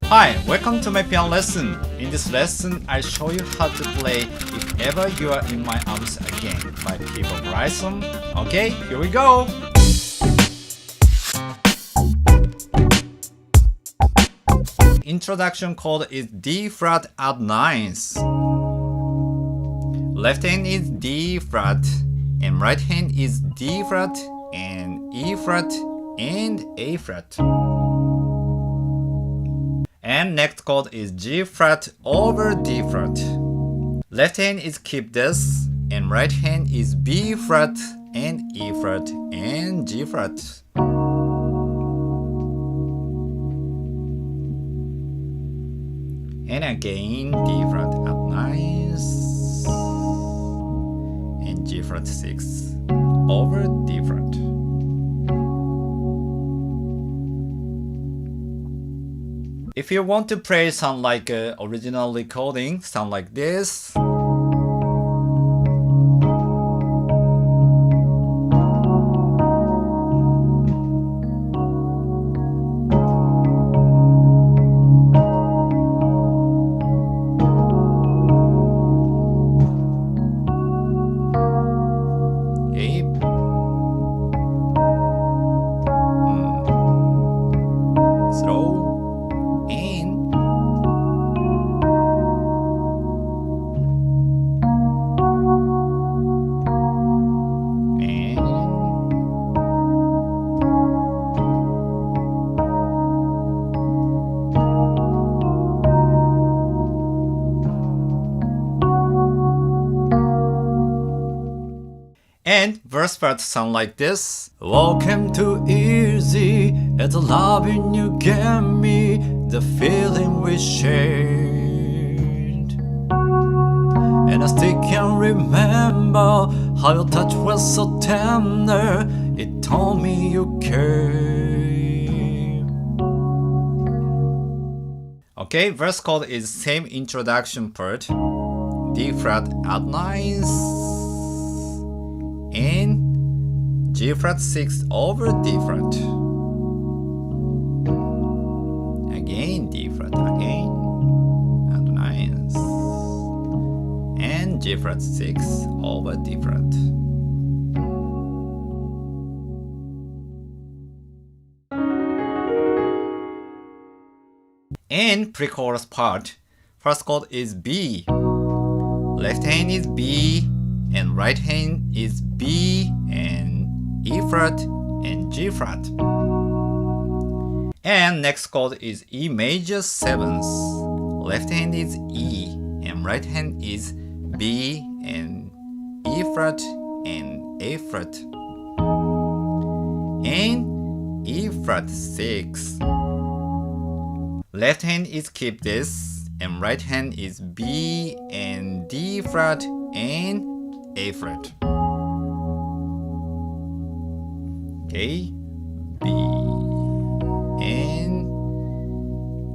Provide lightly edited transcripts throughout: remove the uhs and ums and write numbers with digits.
Hi, welcome to my piano lesson. In this lesson, I'll show you how to play If Ever You Are in My Arms Again by Peabo Bryson. Okay, here we go! Introduction chord is D flat add ninth. Left hand is D flat and right hand is D flat and E flat and A flat. And next chord is G flat over D flat. Left hand is keep this and right hand is B flat and E flat and G flat. And again D flat up nice and G flat 6 over D flat. If you want to play sound like original recording, sound like this. And verse part sound like this. Welcome to easy, it's the loving you gave me, the feeling we shared. And I still can remember how your touch was so tender, it told me you cared. Okay, verse chord is same introduction part. D flat add ninth and G flat 6 over D flat. Again D flat again and ninth and G flat 6 over D flat. And pre-chorus part, first chord is B. Left hand is B and right hand is B and E flat and G flat. And next chord is E major 7th. Left hand is E and right hand is B and E flat and A flat. And E flat 6. Left hand is keep this and right hand is B and D flat and A flat. Okay, B and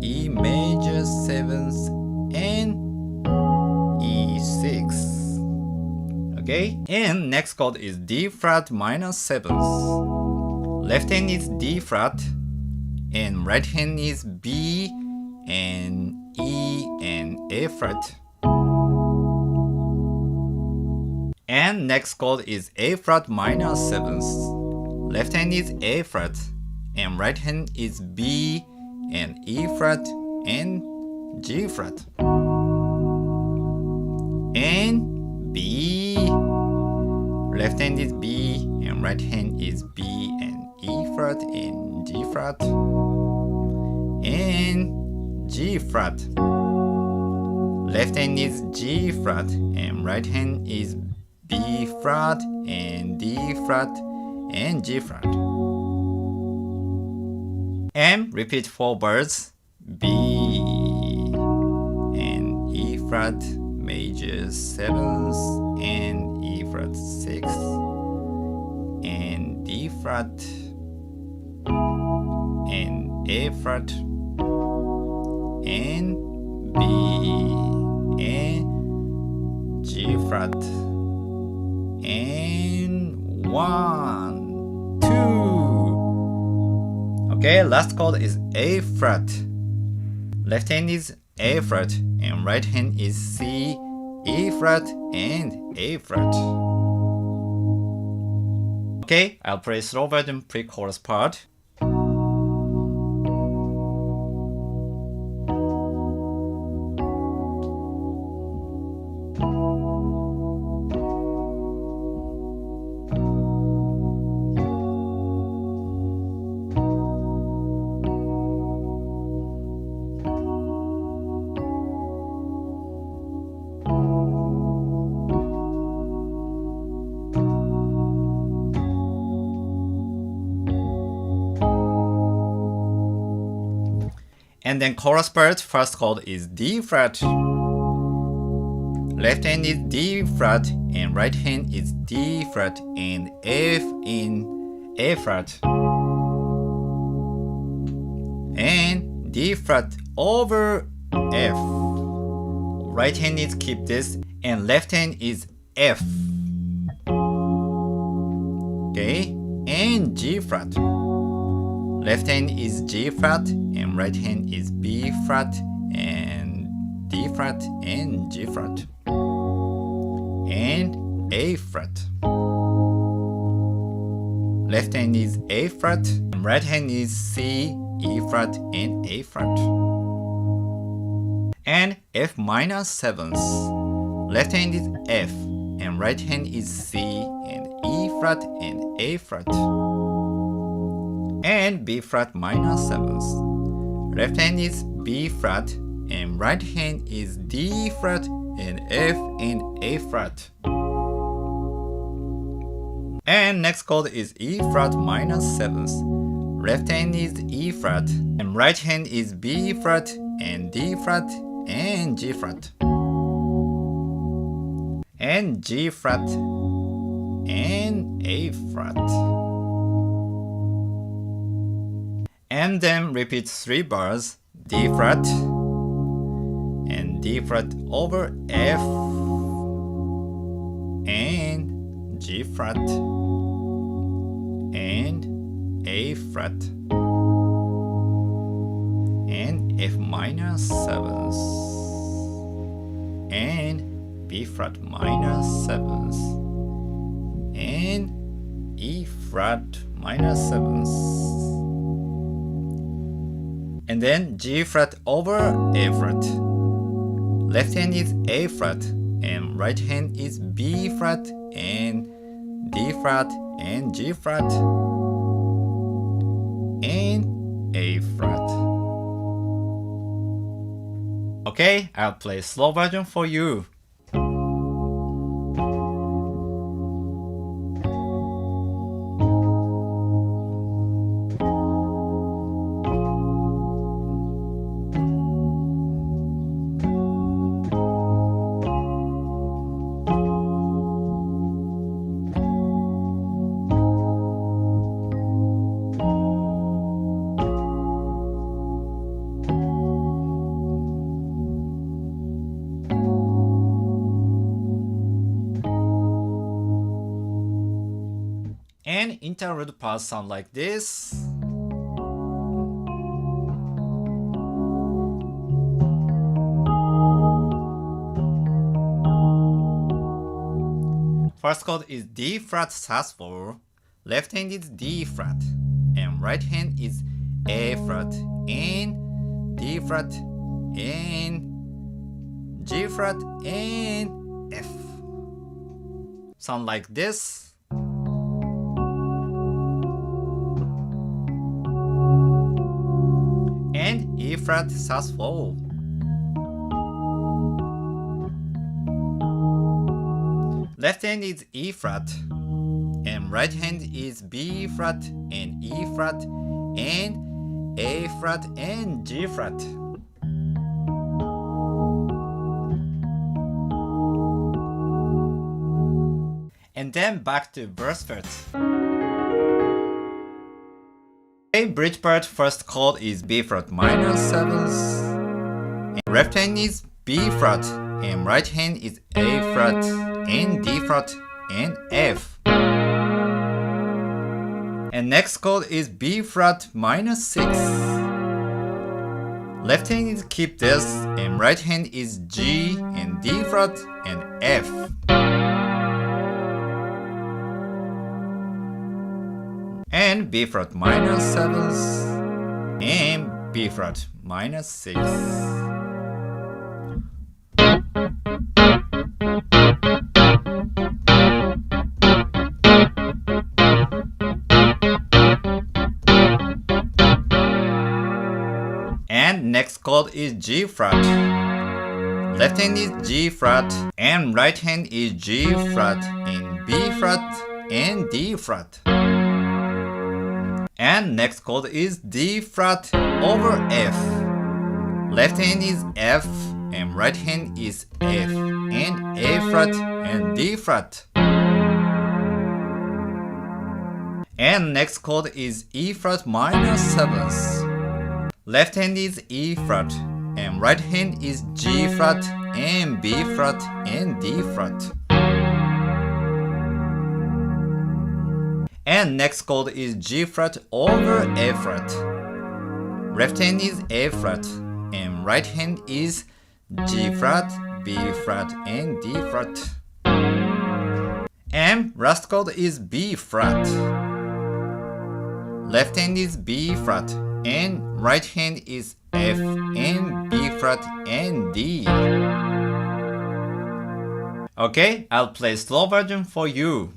E major 7th and E6. Okay, and next chord is D flat minor 7th. Left hand is D flat and right hand is B and E and A flat. And next chord is A flat minor 7th. Left hand is A flat and right hand is B and E flat and G flat. And B. Left hand is B and right hand is B and E flat and G flat. And G flat. Left hand is G flat and right hand is B flat and D flat and G flat. And repeat 4 bars. B and E flat major 7th and E flat 6 and D flat and A flat and B and G flat and 1, 2. Okay, last chord is A flat Left hand is A flat and right hand is C, E flat and A flat. Okay, I'll play slow version pre-chorus part. And then chorus part, first chord is D flat. Left hand is D flat and right hand is D flat and F in A flat. And D flat over F. Right hand is keep this and left hand is F. Okay, and G flat. Left hand is G flat and right hand is B flat and D flat and G flat and A flat. Left hand is A flat and right hand is C, E flat and A flat. And F-7. Left hand is F and right hand is C and E flat and A flat. And B flat minor 7th. Left hand is B flat and right hand is D flat and F and A flat. And next chord is E flat minor 7th. Left hand is E flat and right hand is B flat and D flat and G flat. And G flat and A flat. And then repeat 3 bars, D flat and D flat over F and G flat and A flat and F-7 and B flat minor 7 and E flat minor 7. And then G flat over A flat. Left hand is A flat and right hand is B flat and D flat and G flat and A flat. Okay, I'll play slow version for you. And interlude parts sound like this. First chord is D flat sus4. Left hand is D flat and right hand is A flat and D flat and G flat and F. Sound like this. And E flat sus4. Left hand is E flat and right hand is B flat and E flat and A flat and G flat. And then back to verse part. Okay, bridge part, first chord is B flat minor 7. And left hand is B flat and right hand is A flat and D flat and F. And next chord is B flat minor 6. Left hand is keep this, and right hand is G and D flat and F. And B flat minor 7th and B flat minor 6th. And next chord is G flat. Left hand is G flat and right hand is G flat and B flat and D flat. And next chord is D flat over F. Left hand is F and right hand is F and A flat and D flat. And next chord is E flat minor 7th. Left hand is E flat and right hand is G flat and B flat and D flat. And next chord is G flat over A flat. Left hand is A flat and right hand is G flat, B flat and D flat. And last chord is B flat. Left hand is B flat and right hand is F and B flat and D. Okay, I'll play slow version for you.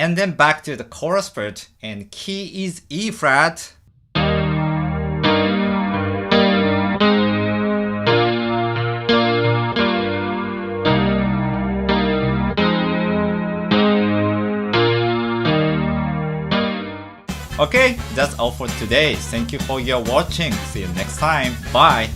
And then back to the chorus part, and key is E flat. Okay, that's all for today. Thank you for your watching. See you next time. Bye.